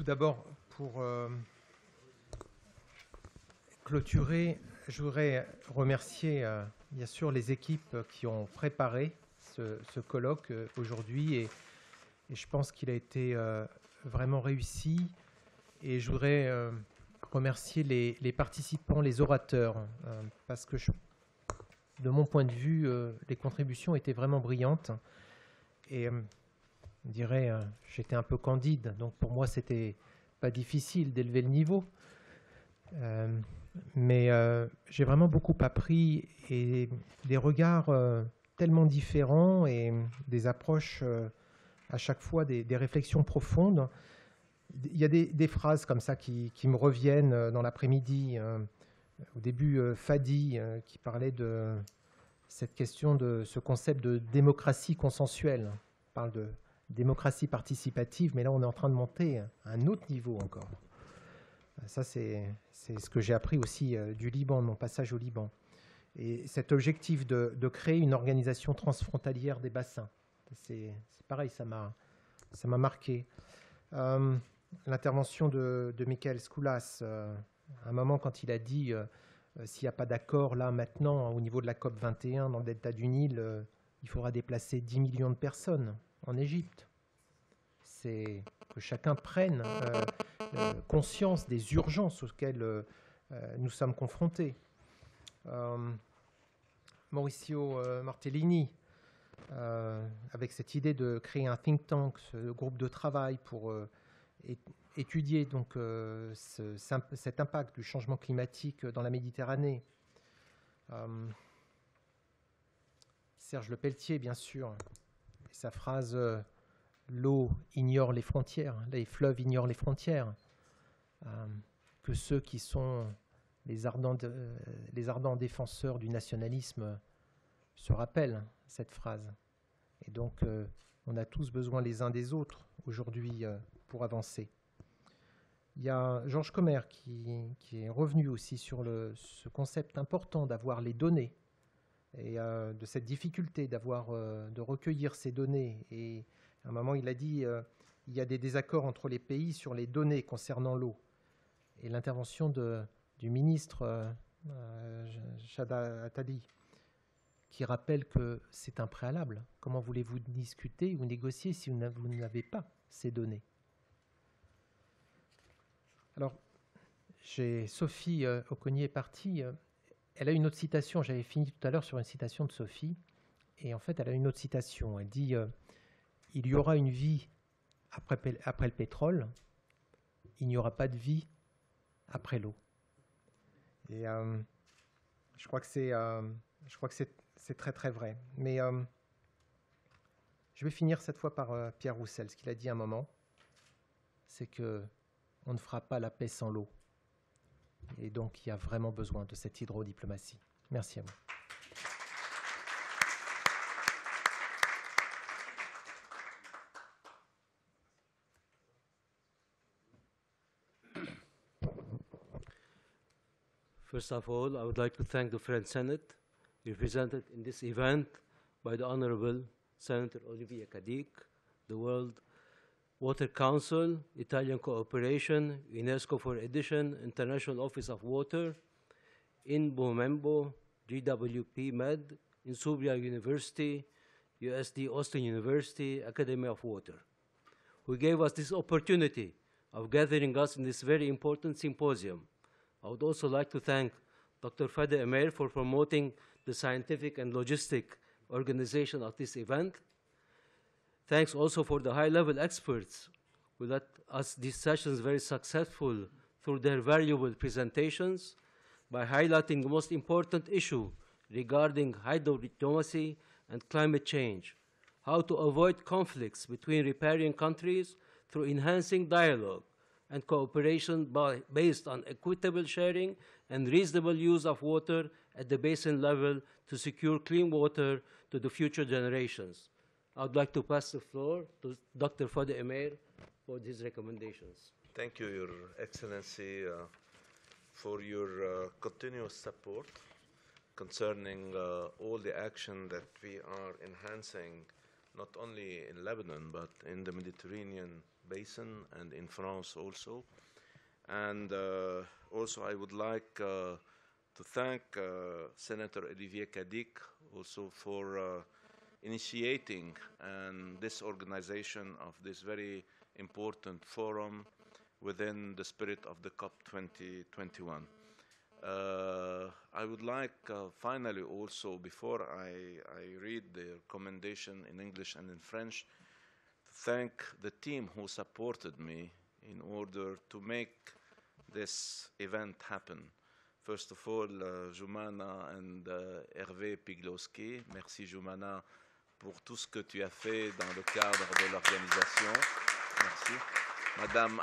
Tout d'abord, pour clôturer, je voudrais remercier bien sûr les équipes qui ont préparé ce colloque aujourd'hui et je pense qu'il a été vraiment réussi. Et je voudrais remercier les participants, les orateurs, parce que de mon point de vue, les contributions étaient vraiment brillantes. Et je dirais, j'étais un peu candide, donc pour moi, c'était pas difficile d'élever le niveau. Mais j'ai vraiment beaucoup appris et des regards tellement différents et des approches à chaque fois, des réflexions profondes. Il y a des phrases comme ça qui me reviennent dans l'après-midi. Au début, Fadi qui parlait de cette question de ce concept de démocratie consensuelle. On parle de démocratie participative, mais là, on est en train de monter à un autre niveau encore. Ça, c'est ce que j'ai appris aussi du Liban, de mon passage au Liban. Et cet objectif de créer une organisation transfrontalière des bassins, c'est pareil, ça m'a marqué. L'intervention de Michael Skoulas, à un moment quand il a dit s'il n'y a pas d'accord là maintenant au niveau de la COP 21 dans le delta du Nil, il faudra déplacer 10 millions de personnes en Égypte. C'est que chacun prenne conscience des urgences auxquelles nous sommes confrontés. Mauricio Martellini, avec cette idée de créer un think tank, ce groupe de travail pour étudier donc, cet impact du changement climatique dans la Méditerranée. Serge Lepelletier, bien sûr, et sa phrase « l'eau ignore les frontières, les fleuves ignorent les frontières », que ceux qui sont les ardents défenseurs du nationalisme se rappellent cette phrase. Et donc, on a tous besoin les uns des autres aujourd'hui pour avancer. Il y a Georges Commer qui est revenu aussi sur ce concept important d'avoir les données et de cette difficulté de recueillir ces données. Et à un moment, il a dit il y a des désaccords entre les pays sur les données concernant l'eau. Et l'intervention du ministre Shada Attali, qui rappelle que c'est un préalable. Comment voulez-vous discuter ou négocier si vous n'avez pas ces données? Alors, Sophie Oconier est partie. Elle a une autre citation. J'avais fini tout à l'heure sur une citation de Sophie. Et en fait, elle a une autre citation. Elle dit « Il y aura une vie après le pétrole. Il n'y aura pas de vie après l'eau. » Et je crois que c'est très très vrai. Mais je vais finir cette fois par Pierre Roussel. Ce qu'il a dit à un moment, c'est que on ne fera pas la paix sans l'eau. Et donc, il y a vraiment besoin de cette hydrodiplomatie. Merci à vous. First of all, I would like to thank the French Senate, represented in this event by the Honorable Senator Olivier Cadic, the World Water Council, Italian Cooperation, UNESCO for Edition, International Office of Water, INBO Membo, GWP Med, Insubria University, USD Austin University, Academy of Water, who gave us this opportunity of gathering us in this very important symposium. I would also like to thank Dr. Fadi Emeir for promoting the scientific and logistic organization of this event. Thanks also for the high-level experts who let us these sessions very successful through their valuable presentations by highlighting the most important issue regarding hydrodiplomacy and climate change, how to avoid conflicts between riparian countries through enhancing dialogue and cooperation based on equitable sharing and reasonable use of water at the basin level to secure clean water to the future generations. I would like to pass the floor to Dr. Fadi Emeir for his recommendations. Thank you, Your Excellency, for your continuous support concerning all the action that we are enhancing not only in Lebanon, but in the Mediterranean basin and in France also. And also I would like to thank Senator Olivier Cadic also for initiating this organization of this very important forum within the spirit of the COP 2021. I would like finally also, before I read the recommendation in English and in French, to thank the team who supported me in order to make this event happen. First of all, Joumana and Hervé Piglowski. Merci Joumana pour tout ce que tu as fait dans le cadre de l'organisation. Merci. Madame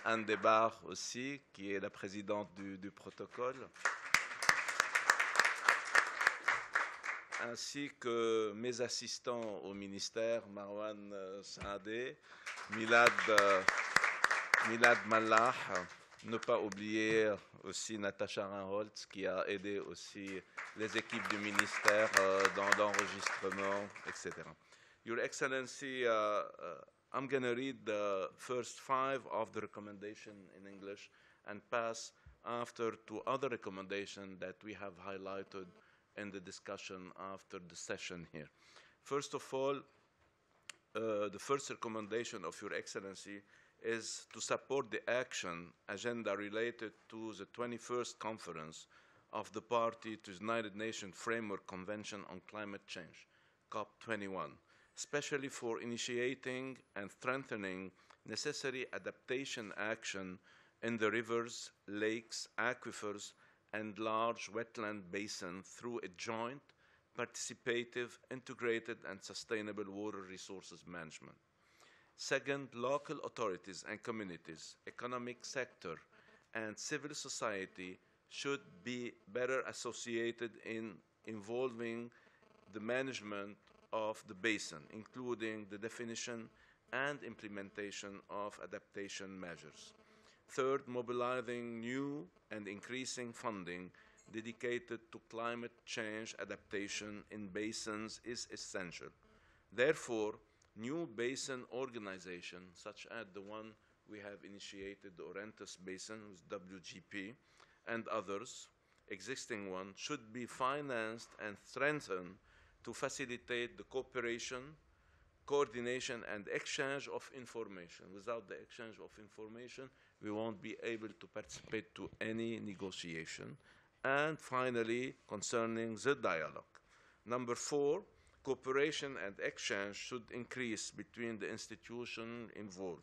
Anne Debar aussi, qui est la présidente du protocole. Ainsi que mes assistants au ministère, Marwan Saadé, Milad Mallah. Ne pas oublier aussi Natacha Reinholz qui a aidé aussi les équipes du ministère dans l'enregistrement, etc. Your Excellency, I'm going to read the first 5 of the recommendation in English and pass after to other recommendations that we have highlighted in the discussion after the session here. First of all, the first recommendation of Your Excellency is to support the action agenda related to the 21st conference of the party to the United Nations Framework Convention on Climate Change, COP21, especially for initiating and strengthening necessary adaptation action in the rivers, lakes, aquifers, and large wetland basins through a joint, participative, integrated, and sustainable water resources management. Second, local authorities and communities, economic sector, and civil society should be better associated in involving the management of the basin, including the definition and implementation of adaptation measures. Third, mobilizing new and increasing funding dedicated to climate change adaptation in basins is essential. Therefore, new basin organizations, such as the one we have initiated, the Orontes Basin with WGP, and others, existing ones, should be financed and strengthened to facilitate the cooperation, coordination, and exchange of information. Without the exchange of information, we won't be able to participate to any negotiation. And finally, concerning the dialogue. Number 4, cooperation and exchange should increase between the institutions involved,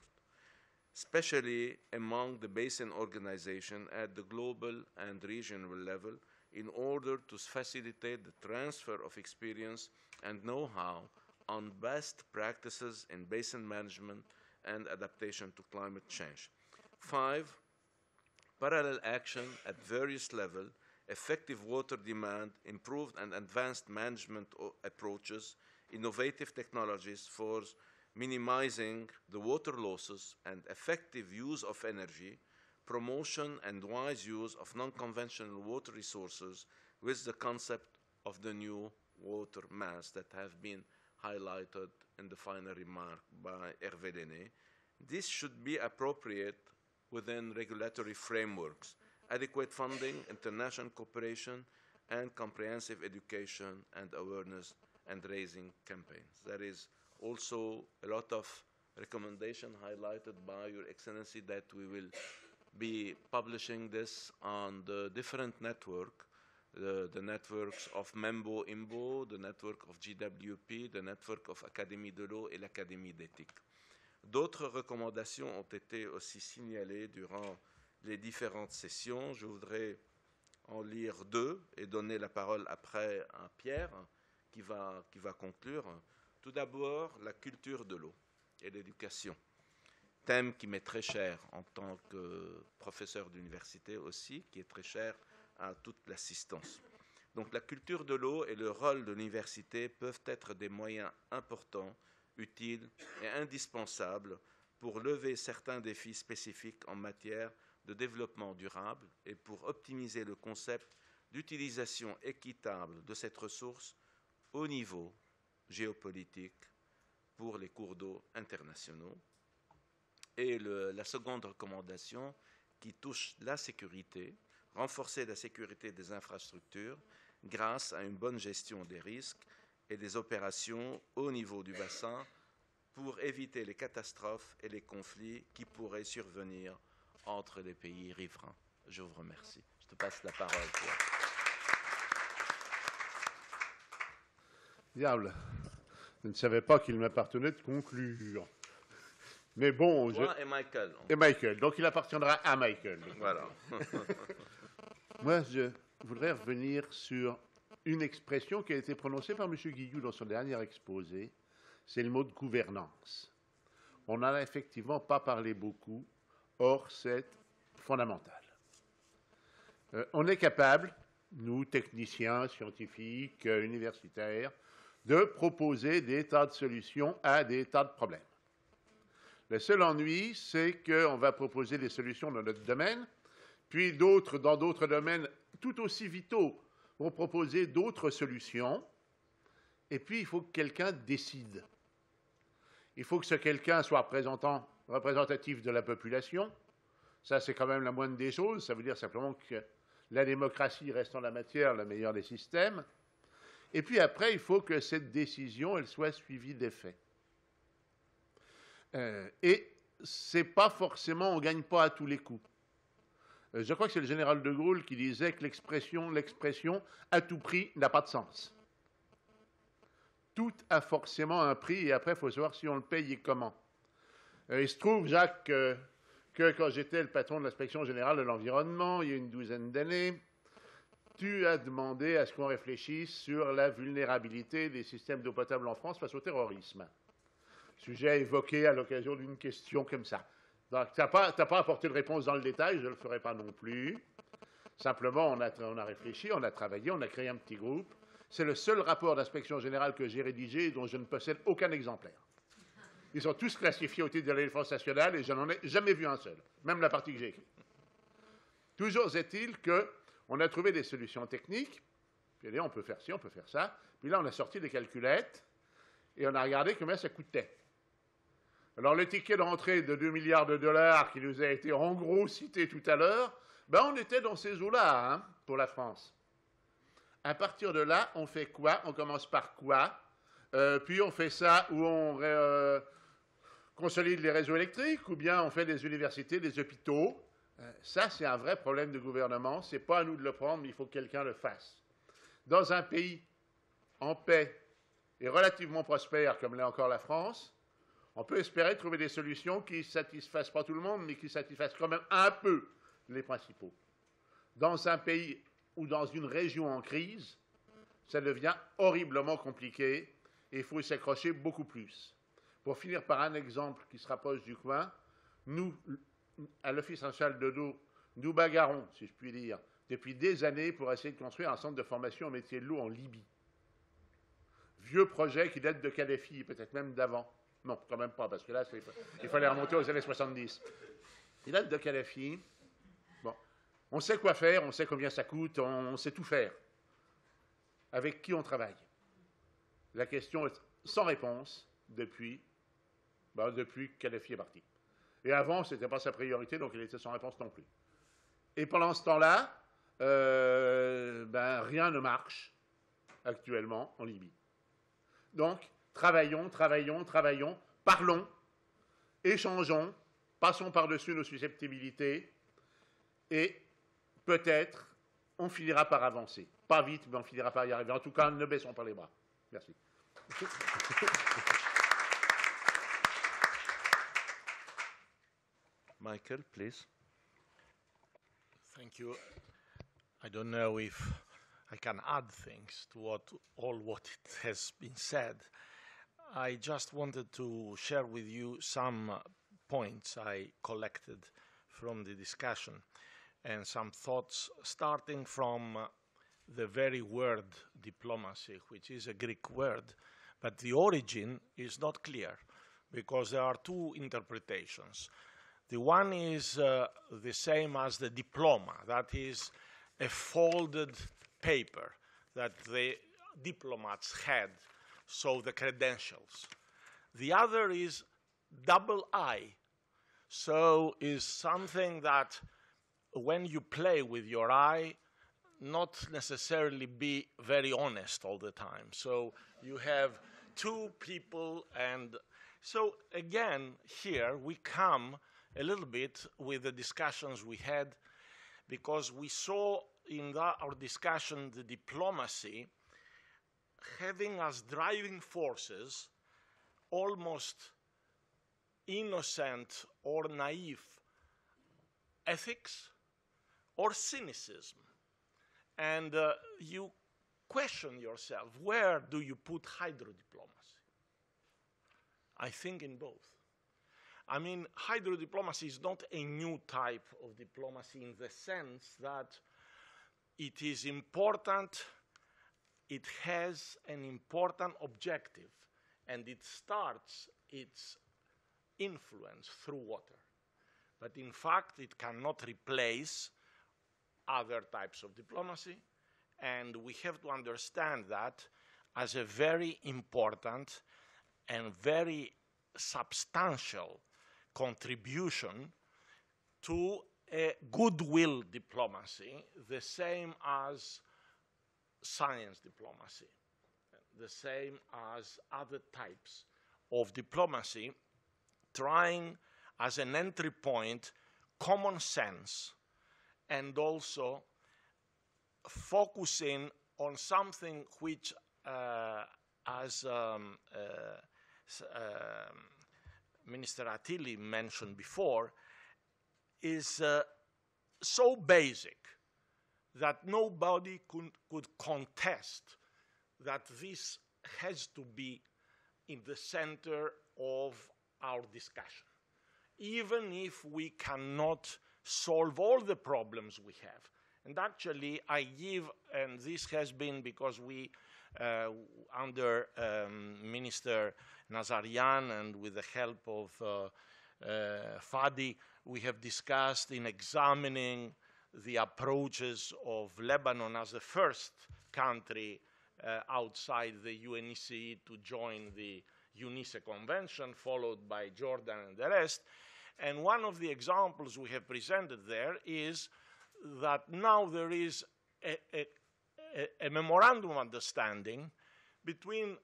especially among the basin organizations at the global and regional level, in order to facilitate the transfer of experience and know-how on best practices in basin management and adaptation to climate change. 5, parallel action at various levels, effective water demand, improved and advanced management approaches, innovative technologies for minimizing the water losses, and effective use of energy, promotion and wise use of non-conventional water resources with the concept of the new water mass that have been highlighted in the final remark by Hervé Lenné. This should be appropriate within regulatory frameworks, adequate funding, international cooperation, and comprehensive education and awareness and raising campaigns. There is also a lot of recommendation highlighted by Your Excellency that we will be publishing this on the different network, the networks of Membo Imbo, the network of GWP, the network of Académie de l'eau et l'Académie d'éthique. D'autres recommandations ont été aussi signalées durant les différentes sessions. Je voudrais en lire 2 et donner la parole après à Pierre qui va conclure. Tout d'abord, la culture de l'eau et l'éducation. Thème qui m'est très cher en tant que professeur d'université aussi, qui est très cher à toute l'assistance. Donc la culture de l'eau et le rôle de l'université peuvent être des moyens importants, utiles et indispensables pour lever certains défis spécifiques en matière de développement durable et pour optimiser le concept d'utilisation équitable de cette ressource au niveau géopolitique, pour les cours d'eau internationaux. Et la seconde recommandation qui touche la sécurité, renforcer la sécurité des infrastructures grâce à une bonne gestion des risques et des opérations au niveau du bassin pour éviter les catastrophes et les conflits qui pourraient survenir entre les pays riverains. Je vous remercie. Je te passe la parole. Diable, je ne savais pas qu'il m'appartenait de conclure. Mais bon, Moi et Michael. Et Michael, donc il appartiendra à Michael. Voilà. Moi, je voudrais revenir sur une expression qui a été prononcée par M. Guillou dans son dernier exposé, c'est le mot de gouvernance. On n'en a effectivement pas parlé beaucoup, or c'est fondamental. On est capable, nous, techniciens, scientifiques, universitaires, de proposer des tas de solutions à des tas de problèmes. Le seul ennui, c'est qu'on va proposer des solutions dans notre domaine, puis d'autres, dans d'autres domaines tout aussi vitaux, vont proposer d'autres solutions, et puis il faut que quelqu'un décide. Il faut que ce quelqu'un soit représentatif de la population. Ça, c'est quand même la moindre des choses. Ça veut dire simplement que la démocratie reste en la matière le meilleur des systèmes. Et puis après, il faut que cette décision, elle soit suivie d'effets. Et c'est pas forcément, on ne gagne pas à tous les coups. Je crois que c'est le général de Gaulle qui disait que l'expression à tout prix n'a pas de sens. Tout a forcément un prix et après, il faut savoir si on le paye et comment. Il se trouve, Jacques, que quand j'étais le patron de l'inspection générale de l'environnement, il y a une douzaine d'années, tu as demandé à ce qu'on réfléchisse sur la vulnérabilité des systèmes d'eau potable en France face au terrorisme. Sujet évoqué à l'occasion d'une question comme ça. Donc, tu n'as pas apporté de réponse dans le détail, je ne le ferai pas non plus. Simplement, on a réfléchi, on a travaillé, on a créé un petit groupe. C'est le seul rapport d'inspection générale que j'ai rédigé et dont je ne possède aucun exemplaire. Ils sont tous classifiés au titre de la défense nationale et je n'en ai jamais vu un seul, même la partie que j'ai écrite. Toujours est-il qu'on a trouvé des solutions techniques, puis on peut faire ci, on peut faire ça, puis là on a sorti des calculettes et on a regardé combien ça coûtait. Alors le ticket d'entrée de 2 milliards de dollars qui nous a été en gros cité tout à l'heure, ben on était dans ces eaux-là, hein, pour la France. À partir de là, on fait quoi? On commence par quoi? Puis on fait ça où on consolide les réseaux électriques, ou bien on fait des universités, des hôpitaux. Ça, c'est un vrai problème de gouvernement. Ce n'est pas à nous de le prendre, mais il faut que quelqu'un le fasse. Dans un pays en paix et relativement prospère, comme l'est encore la France, on peut espérer trouver des solutions qui ne satisfassent pas tout le monde, mais qui satisfassent quand même un peu les principaux. Dans un pays ou dans une région en crise, ça devient horriblement compliqué et il faut s'accrocher beaucoup plus. Pour finir par un exemple qui se rapproche du coin, nous, à l'Office national de l'eau, nous bagarrons, si je puis dire, depuis des années pour essayer de construire un centre de formation au métier de l'eau en Libye. Vieux projet qui date de Kadhafi, peut-être même d'avant. Non, quand même pas, parce que là, il fallait remonter aux années 70. Il date de Kadhafi. Bon, on sait quoi faire, on sait combien ça coûte, on sait tout faire. Avec qui on travaille? La question est sans réponse depuis que Kadhafi est parti. Et avant, ce n'était pas sa priorité, donc il était sans réponse non plus. Et pendant ce temps-là, rien ne marche actuellement en Libye. Donc, travaillons, parlons, échangeons, passons par-dessus nos susceptibilités et peut-être on finira par avancer. Pas vite, mais on finira par y arriver. En tout cas, ne baissons pas les bras. Merci. Michael, please. Thank you. I don't know if I can add things to what it has been said. I just wanted to share with you some points I collected from the discussion and some thoughts starting from the very word diplomacy, which is a Greek word, but the origin is not clear because there are two interpretations. The one is the same as the diploma, that is a folded paper that the diplomats had, so the credentials. The other is double eye. So is something that when you play with your eye, not necessarily be very honest all the time. So you have two people, and so again, here we come a little bit with the discussions we had, because we saw in our discussion the diplomacy having as driving forces almost innocent or naive ethics or cynicism. And you question yourself, where do you put hydrodiplomacy? I think in both. I mean, hydrodiplomacy is not a new type of diplomacy in the sense that it is important, it has an important objective, and it starts its influence through water. But in fact, it cannot replace other types of diplomacy, and we have to understand that as a very important and very substantial contribution to a goodwill diplomacy, the same as science diplomacy, the same as other types of diplomacy, trying as an entry point common sense, and also focusing on something which, as Minister Attili mentioned before, is so basic that nobody could contest that this has to be in the center of our discussion, even if we cannot solve all the problems we have. And actually, I give, and this has been because we, under Minister Nazarian and with the help of Fadi, we have discussed in examining the approaches of Lebanon as the first country outside the UNECE to join the UNICE Convention, followed by Jordan and the rest. And one of the examples we have presented there is that now there is a memorandum of understanding between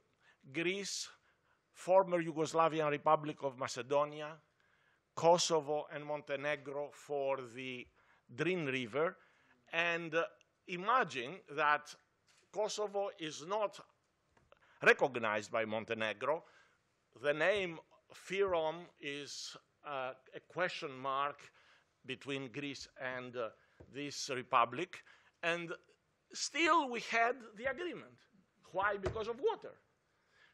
Greece, former Yugoslavian Republic of Macedonia, Kosovo, and Montenegro for the Drin River. And imagine that Kosovo is not recognized by Montenegro. The name Fyrom is a question mark between Greece and this republic, and still we had the agreement. Why? Because of water.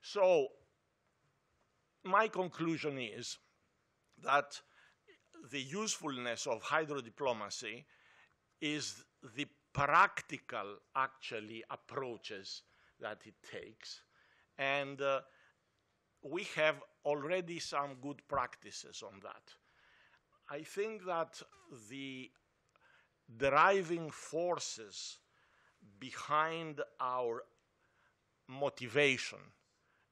So my conclusion is that the usefulness of hydrodiplomacy is the practical, actually, approaches that it takes. And we have already some good practices on that. I think that the driving forces behind our motivation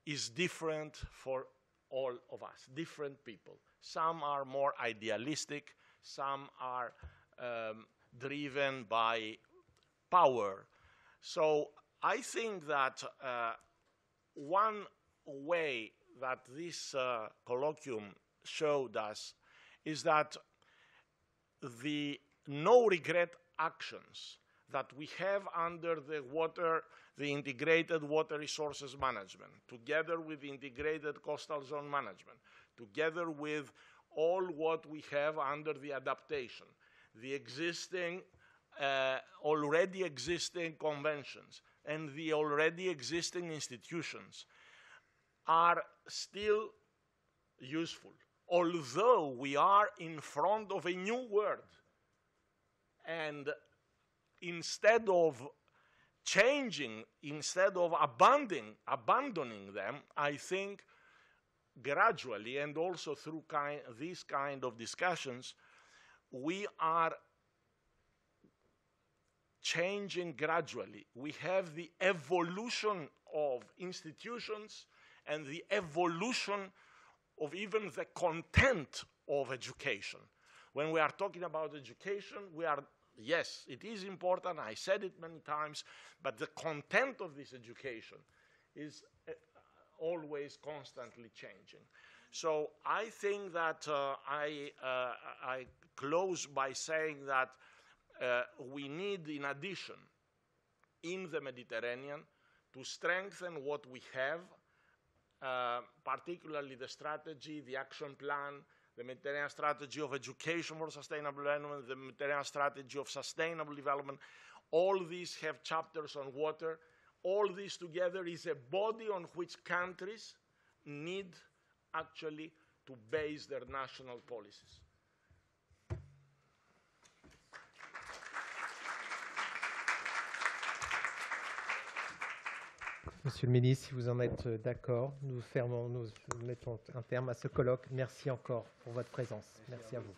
is different for all of us, different people. Some are more idealistic, some are driven by power. So I think that one way that this colloquium showed us is that the no-regret actions that we have under the integrated water resources management, together with the integrated coastal zone management, together with all what we have under the adaptation, the existing, already existing conventions, and the already existing institutions are still useful, although we are in front of a new world. And instead of changing, instead of abandoning them, I think gradually, and also through these kind of discussions, we are changing gradually. We have the evolution of institutions and the evolution of even the content of education. When we are talking about education, yes, it is important, I said it many times, but the content of this education is always constantly changing. So I think that I close by saying that we need, in addition, in the Mediterranean, to strengthen what we have, particularly the strategy, the action plan, the Mediterranean strategy of education for sustainable development, the Mediterranean strategy of sustainable development. All these have chapters on water. All this together is a body on which countries need actually to base their national policies. Monsieur le ministre, si vous en êtes d'accord, nous mettons un terme à ce colloque. Merci encore pour votre présence. Merci à vous.